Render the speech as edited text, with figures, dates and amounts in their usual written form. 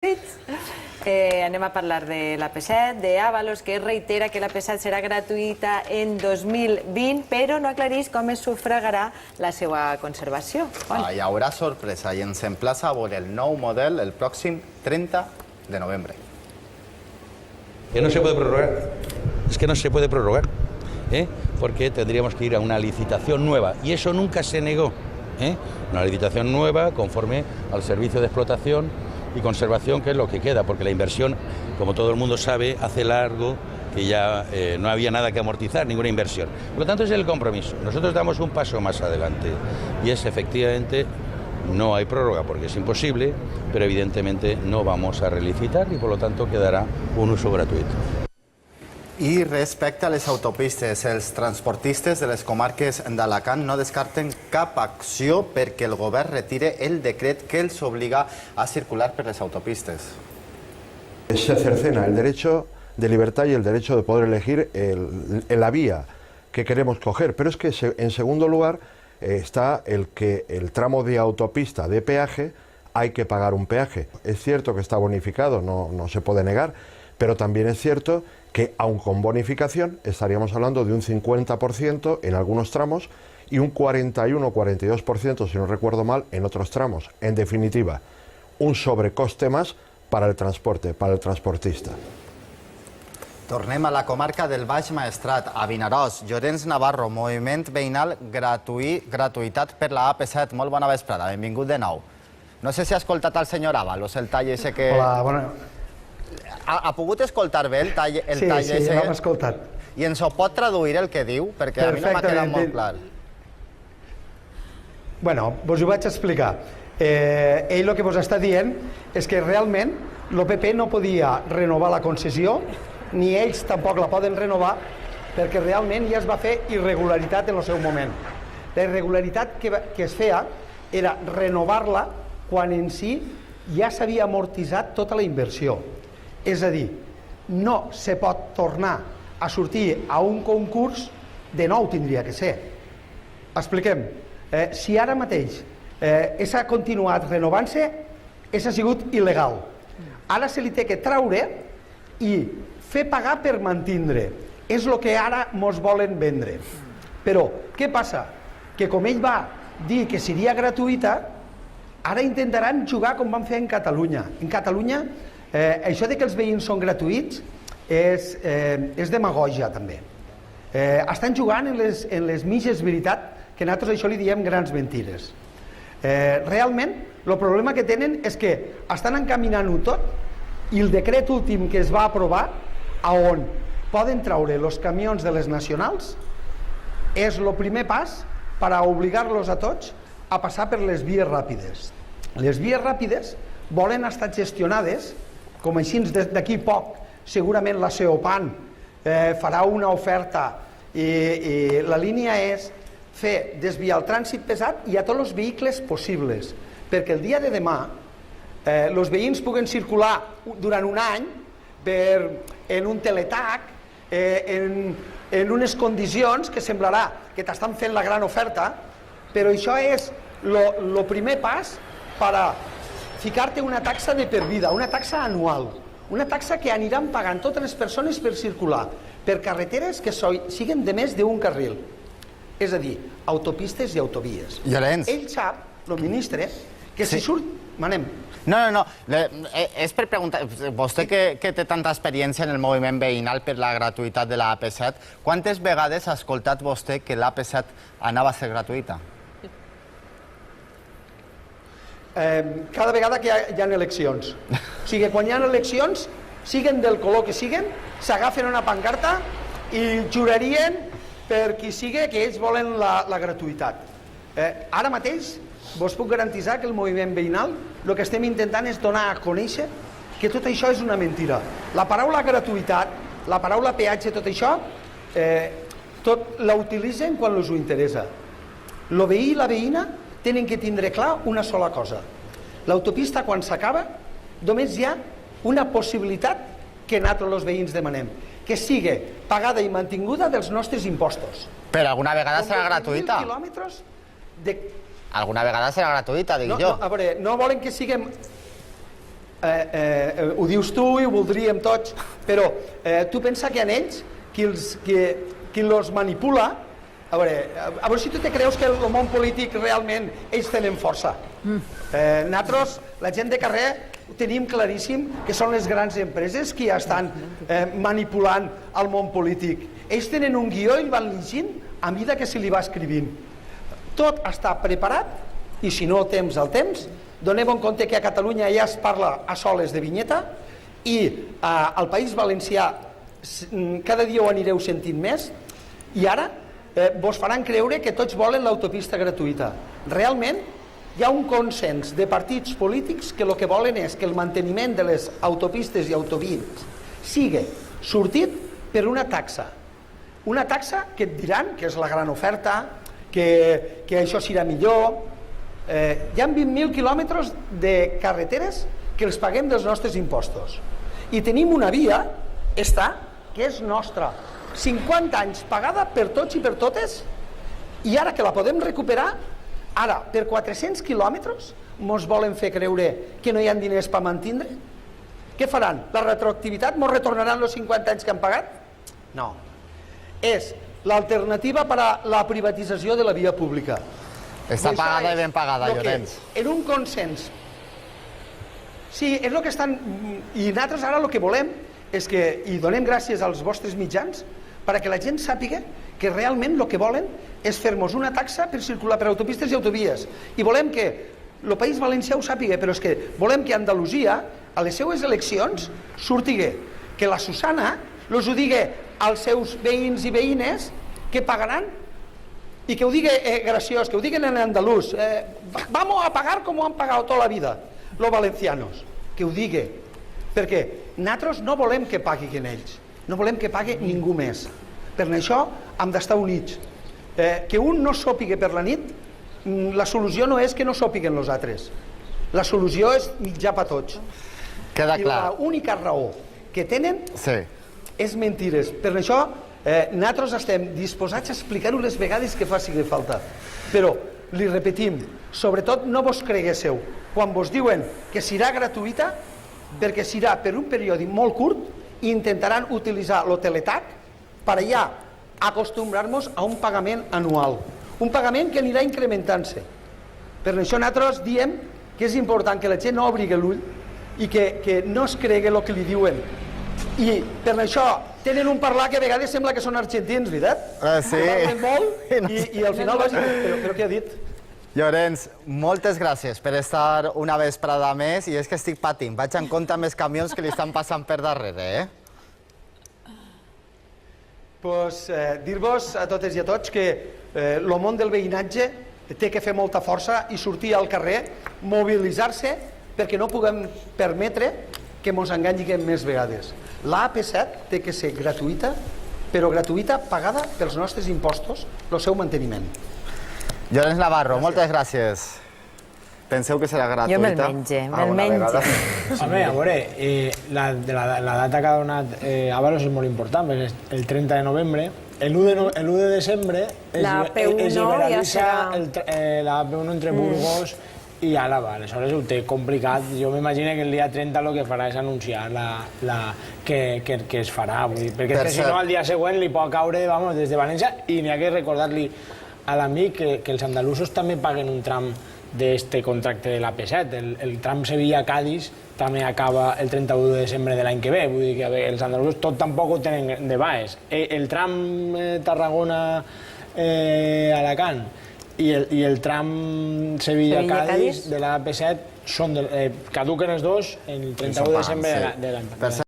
Anem a parlar de l'AP7, d'Ábalos, que reitera que l'AP7 serà gratuïta en 2020, però no aclareix com es sufragarà la seva conservació. Hi haurà sorpresa i ens emplaça a veure el nou model el pròxim 30 de novembre. Que no se puede prorrogar, es que no se puede prorrogar, porque tendríamos que ir a una licitación nueva y eso nunca se negó, una licitación nueva conforme al servicio de explotación y conservación, que es lo que queda, porque la inversión, como todo el mundo sabe, hace largo que ya no había nada que amortizar, ninguna inversión. Por lo tanto, es el compromiso. Nosotros damos un paso más adelante y es efectivamente, no hay prórroga porque es imposible, pero evidentemente no vamos a relicitar y por lo tanto quedará un uso gratuito. I respecte a les autopistes, els transportistes de les comarques d'Alacant no descarten cap acció perquè el govern retire el decret que els obliga a circular per les autopistes. Se cercena el derecho de libertad y el derecho de poder elegir la vía que queremos coger, pero es que en segundo lugar está el que el tramo de autopista de peaje hay que pagar un peaje. Es cierto que está bonificado, no se puede negar, pero también es cierto que aun con bonificación estaríamos hablando de un 50% en algunos tramos y un 41 o 42%, si no recuerdo mal, en otros tramos. En definitiva, un sobrecoste más para el transporte, para el transportista. Tornem a la comarca del Baix Maestrat, a Vinaròs. Llorenç Navarro, moviment veïnal gratuïtat per la AP7. Molt bona vesprada, benvingut de nou. No sé si ha escoltat el senyor Ábalos, el tall ese que... Hola, bona... Ha pogut escoltar bé el tall ese? Sí, l'hem escoltat. I ens ho pot traduir el que diu? Perquè a mi no m'ha quedat molt clar. Bueno, vos ho vaig explicar. Ell el que vos està dient és que realment l'OPP no podia renovar la concessió, ni ells tampoc la poden renovar, perquè realment ja es va fer irregularitat en el seu moment. La irregularitat que es feia era renovar-la quan en si ja s'havia amortitzat tota la inversió. És a dir, no se pot tornar a sortir a un concurs de nou, tindria que ser. Expliquem. Si ara mateix s'ha continuat renovant-se, ha sigut il·legal. Ara se li té que traure i fer pagar per mantindre. És el que ara mos volen vendre. Però, què passa? Que com ell va dir que seria gratuïta, ara intentaran jugar com van fer en Catalunya. En Catalunya, això de que els veïns són gratuïts és demagògia, també. Estan jugant en les mitges veritat, que nosaltres això li diem grans mentires. Realment, el problema que tenen és que estan encaminant-ho tot i el decret últim que es va aprovar, on poden traure els camions de les nacionals, és el primer pas per a obligar-los a tots a passar per les vies ràpides. Les vies ràpides volen estar gestionades, com així d'aquí poc, segurament la Seopan farà una oferta i la línia és fer desviar el trànsit pesat i a tots els vehicles possibles, perquè el dia de demà els veïns puguen circular durant un any en un teletac, en unes condicions que semblarà que t'estan fent la gran oferta, però això és el primer pas per a ficar-te una taxa de per vida, una taxa anual, una taxa que aniran pagant totes les persones per circular, per carreteres que siguin de més d'un carril, és a dir, autopistes i autovies. Ell sap, el ministre, que si surt... Manem. No, és per preguntar, vostè que té tanta experiència en el moviment veïnal per la gratuïtat de la AP7, quantes vegades ha escoltat vostè que l'AP7 anava a ser gratuïta? Cada vegada que hi ha eleccions. O sigui, quan hi ha eleccions, siguen del color que siguen, s'agafen una pancarta i jurarien per qui sigui que ells volen la gratuïtat. Ara mateix vos puc garantitzar que el moviment veïnal el que estem intentant és donar a conèixer que tot això és una mentira. La paraula gratuïtat, la paraula peatge, tot això, tot la utilitzen quan els ho interessa. El veí i la veïna tenen que tindre clar una sola cosa. L'autopista, quan s'acaba, només hi ha una possibilitat que nosaltres, els veïns, demanem, que sigui pagada i mantinguda dels nostres impostos. Però alguna vegada serà gratuïta. Alguna vegada serà gratuïta, dic jo. A veure, no volen que siguem... ho dius tu i ho voldríem tots, però tu pensa que en ells qui els manipula. A veure si tu te creus que el món polític realment ells tenen força. Nosaltres, la gent de carrer, tenim claríssim que són les grans empreses qui estan manipulant el món polític. Ells tenen un guió i el van llegint a mesura que se li va escrivint. Tot està preparat i si no temps al temps, donem en compte que a Catalunya ja es parla a soles de vinyeta i al País Valencià cada dia ho anireu sentint més i ara vos faran creure que tots volen l'autopista gratuïta. Realment hi ha un consens de partits polítics que el que volen és que el manteniment de les autopistes i autovies sigui sortit per una taxa que et diran que és la gran oferta, que això serà millor. Hi ha 20.000 quilòmetres de carreteres que els paguem dels nostres impostos i tenim una via, que és nostra, 50 anys pagada per tots i per totes, i ara que la podem recuperar, ara per 400 quilòmetres mos volen fer creure que no hi ha diners per mantindre. Què faran? La retroactivitat? Mos retornaran els 50 anys que han pagat? No. És l'alternativa per a la privatització de la via pública. Està pagada i ben pagada, Llorenç. En un consens. Sí, és el que estan... I nosaltres ara el que volem és que, i donem gràcies als vostres mitjans, perquè la gent sàpiga que realment el que volen és fer-nos una taxa per circular per autopistes i autovies. I volem que el País Valencià ho sàpiga, però és que volem que Andalusia, a les seues eleccions, surtiga que la Susana els ho digui als seus veïns i veïnes que pagaran i que ho digui graciós, que ho diguin en andalús. Vamos a pagar com ho han pagat tota la vida, los valencianos. Que ho digui. Perquè nosaltres no volem que paguin ells, no volem que pagui ningú més. Per això hem d'estar units. Que un no sòpiga per la nit, la solució no és que no sòpiguen els altres. La solució és mitjà per tots. Queda clar. I l'única raó que tenen és mentides. Per això nosaltres estem disposats a explicar-ho les vegades que faci falta. Però, li repetim, sobretot no vos creguéssiu quan vos diuen que serà gratuïta, perquè serà per un període molt curt i intentaran utilitzar el teletac per allà acostumbrar-nos a un pagament anual, un pagament que anirà incrementant-se. Per això nosaltres diem que és important que la gent no obri l'ull i que no es cregui el que li diuen. I per això tenen un parlar que a vegades sembla que són argentins, veritat? Sí. Parlen molt i al final però què ha dit? Llorenç, moltes gràcies per estar una vesprada més i és que estic patint. Vaig en compte amb els camions que li estan passant per darrere, Doncs dir-vos a totes i a tots que el món del veïnatge té que fer molta força i sortir al carrer, mobilitzar-se, perquè no puguem permetre que ens enganyin més vegades. La AP7 té que ser gratuïta, però gratuïta pagada pels nostres impostos, el seu manteniment. Llorenç Navarro, moltes gràcies. Penseu que serà gratuïta? Jo me'l menge, Home, a veure, la data que ha donat Ábalos és molt important, és el 30 de novembre. El 1 de desembre es liberalitza la AP1 entre Burgos i Àlava. Aleshores ho té complicat. Jo m'imagino que el dia 30 el que farà és anunciar que es farà. Perquè si no, al dia següent li pot caure des de València i n'hi ha que recordar-li a l'amic que els andalusos també paguen un tram d'este contracte de l'AP7. El tram Sevilla-Cádiz també acaba el 31 de desembre de l'any que ve. Vull dir que els andalusos tot tampoc ho tenen de baix. El tram Tarragona-Alacant i el tram Sevilla-Cádiz de l'AP7 caduquen els dos el 31 de desembre de l'any.